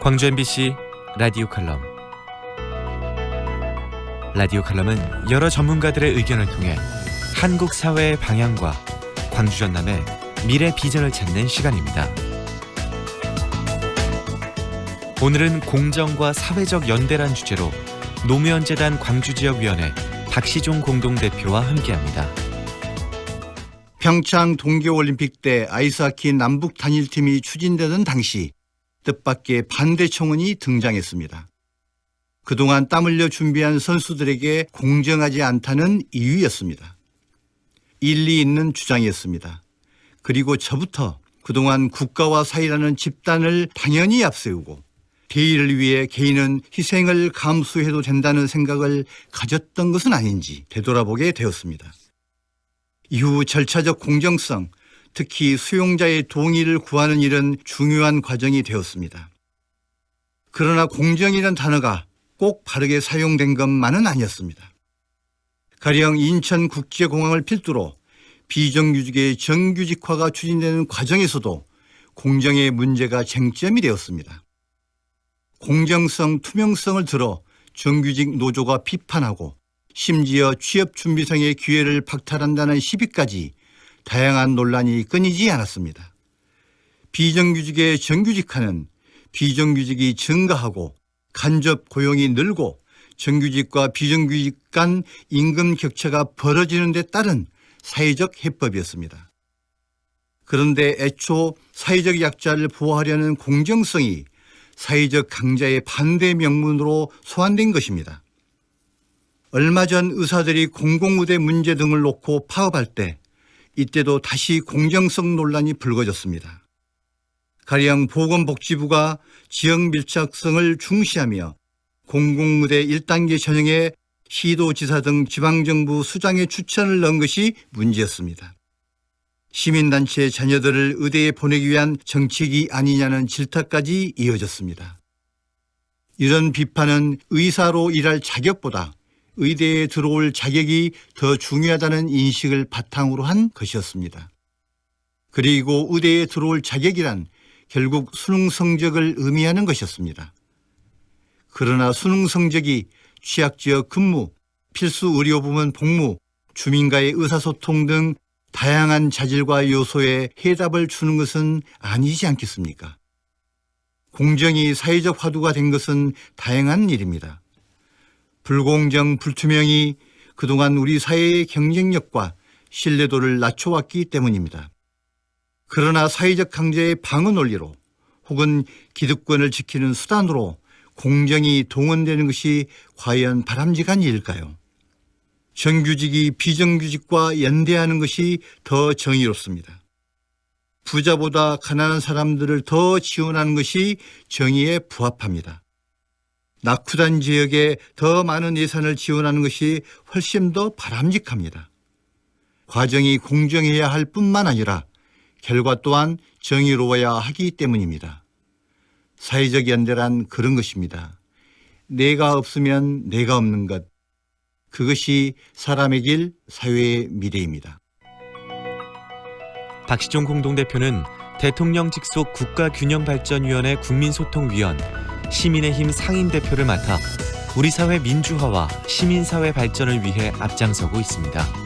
광주 MBC 라디오 칼럼. 라디오 칼럼은 여러 전문가들의 의견을 통해 한국 사회의 방향과 광주 전남의 미래 비전을 찾는 시간입니다. 오늘은 공정과 사회적 연대란 주제로 노무현재단 광주지역위원회 박시종 공동대표와 함께합니다. 평창 동계올림픽 때 아이스하키 남북 단일팀이 추진되던 당시 뜻밖의 반대 청원이 등장했습니다. 그동안 땀 흘려 준비한 선수들에게 공정하지 않다는 이유였습니다. 일리 있는 주장이었습니다. 그리고 저부터 그동안 국가와 사회라는 집단을 당연히 앞세우고 대의를 위해 개인은 희생을 감수해도 된다는 생각을 가졌던 것은 아닌지 되돌아보게 되었습니다. 이후 절차적 공정성, 특히 수용자의 동의를 구하는 일은 중요한 과정이 되었습니다. 그러나 공정이라는 단어가 꼭 바르게 사용된 것만은 아니었습니다. 가령 인천국제공항을 필두로 비정규직의 정규직화가 추진되는 과정에서도 공정의 문제가 쟁점이 되었습니다. 공정성, 투명성을 들어 정규직 노조가 비판하고 심지어 취업준비생의 기회를 박탈한다는 시비까지 다양한 논란이 끊이지 않았습니다. 비정규직의 정규직화는 비정규직이 증가하고 간접 고용이 늘고 정규직과 비정규직 간 임금 격차가 벌어지는 데 따른 사회적 해법이었습니다. 그런데 애초 사회적 약자를 보호하려는 공정성이 사회적 강자의 반대 명분으로 소환된 것입니다. 얼마 전 의사들이 공공의대 문제 등을 놓고 파업할 때 이때도 다시 공정성 논란이 불거졌습니다. 가령 보건복지부가 지역 밀착성을 중시하며 공공의대 1단계 전형에 시도지사 등 지방정부 수장의 추천을 넣은 것이 문제였습니다. 시민단체의 자녀들을 의대에 보내기 위한 정책이 아니냐는 질타까지 이어졌습니다. 이런 비판은 의사로 일할 자격보다 의대에 들어올 자격이 더 중요하다는 인식을 바탕으로 한 것이었습니다. 그리고 의대에 들어올 자격이란 결국 수능 성적을 의미하는 것이었습니다. 그러나 수능 성적이 취약지역 근무, 필수 의료부문 복무, 주민과의 의사소통 등 다양한 자질과 요소에 해답을 주는 것은 아니지 않겠습니까? 공정이 사회적 화두가 된 것은 다양한 일입니다. 불공정, 불투명이 그동안 우리 사회의 경쟁력과 신뢰도를 낮춰왔기 때문입니다. 그러나 사회적 강자의 방어 논리로 혹은 기득권을 지키는 수단으로 공정이 동원되는 것이 과연 바람직한 일일까요? 정규직이 비정규직과 연대하는 것이 더 정의롭습니다. 부자보다 가난한 사람들을 더 지원하는 것이 정의에 부합합니다. 낙후된 지역에 더 많은 예산을 지원하는 것이 훨씬 더 바람직합니다. 과정이 공정해야 할 뿐만 아니라 결과 또한 정의로워야 하기 때문입니다. 사회적 연대란 그런 것입니다. 내가 없으면 내가 없는 것. 그것이 사람의 길, 사회의 미래입니다. 박시종 공동대표는 대통령 직속 국가균형발전위원회 국민소통위원, 시민의힘 상임대표를 맡아 우리 사회 민주화와 시민사회 발전을 위해 앞장서고 있습니다.